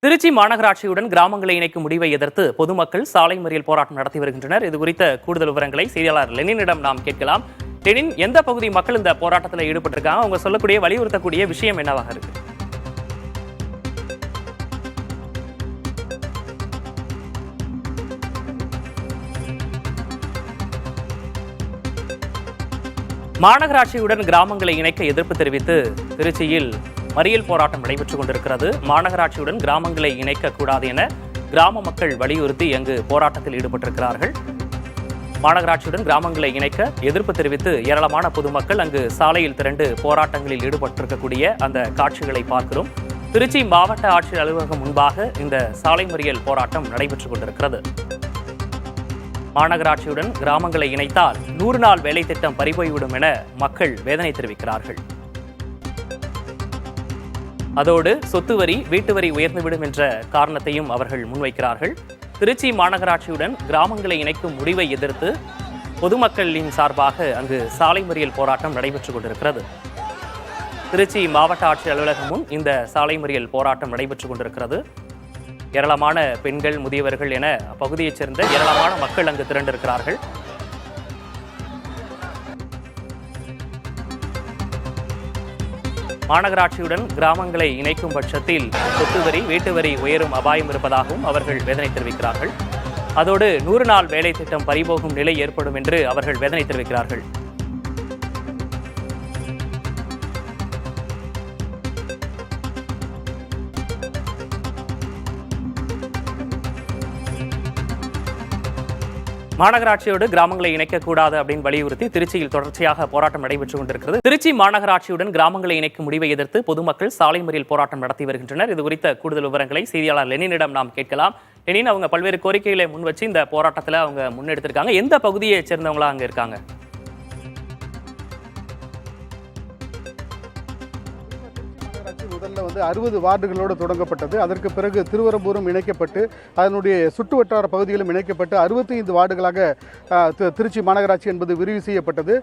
திருச்சி மாநகராட்சியுடன் கிராமங்களை இணைக்கும் முடிவை எதிர்த்து பொதுமக்கள் சாலை மறியல் போராட்டம் நடத்தி வருகின்றனர். இது குறித்த கூடுதல் விவரங்களை செய்தியாளர் லெனினிடம் நாம் கேட்கலாம். லெனின், எந்த பகுதி மக்கள் இந்த போராட்டத்தில் ஈடுபட்டிருக்காங்க? அவங்க சொல்லக்கூடிய வலியுறுத்தக்கூடிய விஷயம் என்னவாக இருக்கு? மாநகராட்சியுடன் கிராமங்களை இணைக்க எதிர்ப்பு தெரிவித்து திருச்சியில் மறியல் போராட்டம் நடைபெற்றுக் கொண்டிருக்கிறது. மாநகராட்சியுடன் கிராமங்களை இணைக்கக்கூடாது என கிராம மக்கள் வலியுறுத்தி அங்கு போராட்டத்தில் ஈடுபட்டிருக்கிறார்கள். மாநகராட்சியுடன் கிராமங்களை இணைக்க எதிர்ப்பு தெரிவித்து ஏராளமான பொதுமக்கள் அங்கு சாலையில் திரண்டு போராட்டங்களில் ஈடுபட்டிருக்கக்கூடிய அந்த காட்சிகளை பார்க்கிறோம். திருச்சி மாவட்ட ஆட்சியர் அலுவலகம் முன்பாக இந்த சாலை மறியல் போராட்டம் நடைபெற்றுக் கொண்டிருக்கிறது. மாநகராட்சியுடன் கிராமங்களை இணைத்தால் 100 நாள் வேலை திட்டம் பறிபோய்விடும் என மக்கள் வேதனை தெரிவிக்கிறார்கள். அதோடு சொத்து வரி, வீட்டு வரி உயர்ந்துவிடும் என்ற காரணத்தையும் அவர்கள் முன்வைக்கிறார்கள். திருச்சி மாநகராட்சியுடன் கிராமங்களை இணைக்கும் முடிவை எதிர்த்து பொதுமக்களின் சார்பாக அங்கு சாலை மறியல் போராட்டம் நடைபெற்றுக் கொண்டிருக்கிறது. திருச்சி மாவட்ட ஆட்சியர் அலுவலகம் முன் இந்த சாலை மறியல் போராட்டம் நடைபெற்றுக் கொண்டிருக்கிறது. ஏராளமான பெண்கள், முதியவர்கள் என அப்பகுதியைச் சேர்ந்த ஏராளமான மக்கள் அங்கு திரண்டிருக்கிறார்கள். மாநகராட்சியுடன் கிராமங்களை இணைக்கும் பட்சத்தில் சொத்து வரி, வீட்டு வரி உயரும் அபாயம் இருப்பதாகவும் அவர்கள் வேதனை தெரிவிக்கிறார்கள். அதோடு 100 நாள் வேலை திட்டம் பறிபோகும் நிலை ஏற்படும் என்று அவர்கள் வேதனை தெரிவிக்கிறார்கள். மாநகராட்சியோடு கிராமங்களை இணைக்கக்கூடாது அப்படின்னு வலியுறுத்தி திருச்சியில் தொடர்ச்சியாக போராட்டம் நடைபெற்றுக் கொண்டிருக்கிறது. திருச்சி மாநகராட்சியுடன் கிராமங்களை இணைக்கும் முடிவை எதிர்த்து பொதுமக்கள் சாலை மறியல் போராட்டம் நடத்தி வருகின்றனர். இது குறித்த கூடுதல் விவரங்களை செய்தியாளர் லெனினிடம் நாம் கேட்கலாம். லெனின், அவங்க பல்வேறு கோரிக்கைகளை முன் வச்சு இந்த போராட்டத்தில் அவங்க முன்னெடுத்திருக்காங்க. எந்த பகுதியை சேர்ந்தவங்களா அங்க இருக்காங்க? முதல்ல 60 வார்டுகளோடு தொடங்கப்பட்டது. அதற்கு பிறகு திருவரம்பூரும் இணைக்கப்பட்டு அதனுடைய சுற்று வட்டார பகுதிகளும் இணைக்கப்பட்டு 65 வார்டுகளாக திருச்சி மாநகராட்சி என்பது விரிவு செய்யப்பட்டது.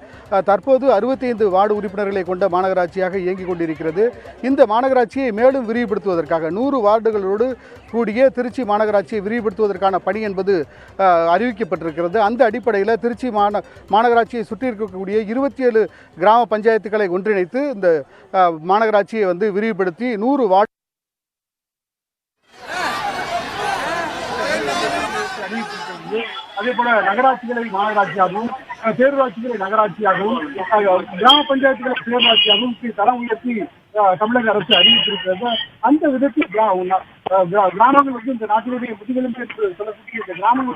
தற்போது 65 வார்டு உறுப்பினர்களை கொண்ட மாநகராட்சியாக இயங்கிக் கொண்டிருக்கிறது. இந்த மாநகராட்சியை மேலும் விரிவுபடுத்துவதற்காக 100 வார்டுகளோடு கூடிய திருச்சி மாநகராட்சியை விரிவுபடுத்துவதற்கான பணி என்பது அறிவிக்கப்பட்டிருக்கிறது. அந்த அடிப்படையில் திருச்சி மாநகராட்சியை சுற்றி இருக்கக்கூடிய 27 கிராம பஞ்சாயத்துக்களை ஒன்றிணைத்து இந்த மாநகராட்சியை விரிவுபடுத்தி 100 வார்டு அதே போல நகராட்சிகளை மாநகராட்சியாகவும், பேரூராட்சிகளை நகராட்சியாகவும், கிராம பஞ்சாயத்துகளை பேரூராட்சியாகவும் தரம் உயர்த்தி தமிழக அரசு அறிவித்திருக்கிறது. அந்த விதத்தில் கிராமங்கள் இந்த நாட்டினுடைய முதுகெலும்பு என்று சொல்லக்கூடிய இந்த கிராம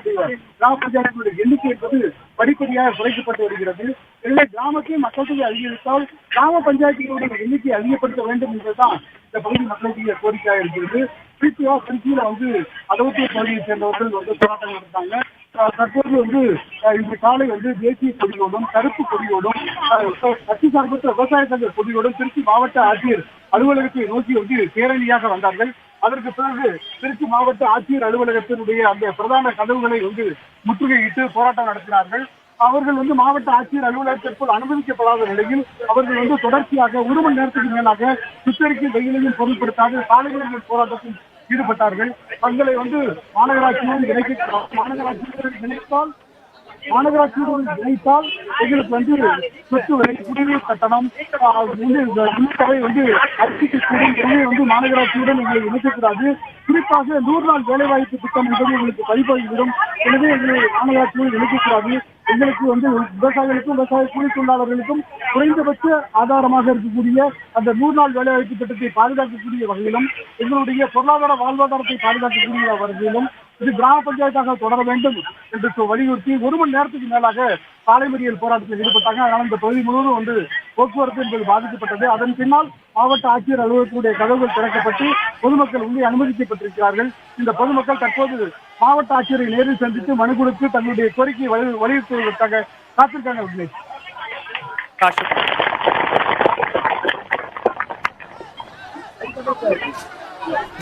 பஞ்சாயத்துடைய எண்ணிக்கை என்பது படிப்படியாக குறைக்கப்பட்டு வருகிறது. எனவே கிராமத்தையும் மக்கள் தொகை அதிகரித்தால் கிராம பஞ்சாயத்துகளுடைய எண்ணிக்கை அதிகப்படுத்த வேண்டும் என்பதுதான் இந்த பகுதி மக்களுடைய கோரிக்கையாக இருக்கிறது. குறிப்பாக திருச்சியில அளவுக்கு பகுதியை சேர்ந்தவர்கள் போராட்டம் நடத்தாங்க. தற்போது இன்று காலை தேசிய கொடியோடும், கருப்பு கொடியோடும், கட்சி சார்பற்ற விவசாய சங்க கொடியோடும் திருச்சி மாவட்ட ஆட்சியர் அலுவலகத்தை நோக்கி பேரணியாக வந்தார்கள். அதற்கு பிறகு திருச்சி மாவட்ட ஆட்சியர் அலுவலகத்தினுடைய அந்த பிரதான கதவுகளை முற்றுகையிட்டு போராட்டம் நடத்தினார்கள். அவர்கள் மாவட்ட ஆட்சியர் அலுவலகத்திற்குள் அனுமதிக்கப்படாத நிலையில் அவர்கள் தொடர்ச்சியாக 1 மணி நேரத்துக்கு மேலாக சுத்தரிக்கும் வெயிலையும் பொருட்படுத்தாத சாலை மறியல் போராட்டத்தில் ஈடுபட்டார்கள். தங்களை மாநகராட்சியுடன் இணைத்தால் எங்களுக்கு சொத்து வரி, குடிநீர் கட்டணம் அரிசிக்கு மாநகராட்சியுடன் எங்களை இணைக்கக்கூடாது. குறிப்பாக 100 நாள் வேலைவாய்ப்பு திட்டம் என்பது எங்களுக்கு பறிபோய்விடும். எனவே எங்களை மாநகராட்சியுடன் இணைக்கக்கூடாது. எங்களுக்கு விவசாயிகளுக்கும், விவசாய கூலி தொழிலாளர்களுக்கும் குறைந்தபட்ச ஆதாரமாக இருக்கக்கூடிய அந்த 100 நாள் வேலைவாய்ப்பு திட்டத்தை பாதுகாக்கக்கூடிய வகையிலும், எங்களுடைய பொருளாதார வாழ்வாதாரத்தை பாதுகாக்கக்கூடிய வகையிலும் இது கிராம பஞ்சாயத்தாக தொடர வேண்டும் என்று வலியுறுத்தி 1 மணி நேரத்துக்கு மேலாக சாலை மறியல் போராட்டத்தில் ஈடுபட்டாங்க. அதனால் இந்த பகுதி முழுவதும் போக்குவரத்து என்பது பாதிக்கப்பட்டது. அதன் பின்னால் மாவட்ட ஆட்சியர் அலுவலகத்தினுடைய கதவுகள் திறக்கப்பட்டு பொதுமக்கள் உள்ளே அனுமதிக்கப்பட்டிருக்கிறார்கள். இந்த பொதுமக்கள் தற்போது மாவட்ட ஆட்சியரை நேரில் சந்தித்து மனு கொடுத்து தங்களுடைய கோரிக்கையை வலியுறுத்துவதற்காக காத்திருக்காங்க.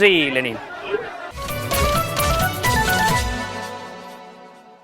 ஜெய் லெனின்.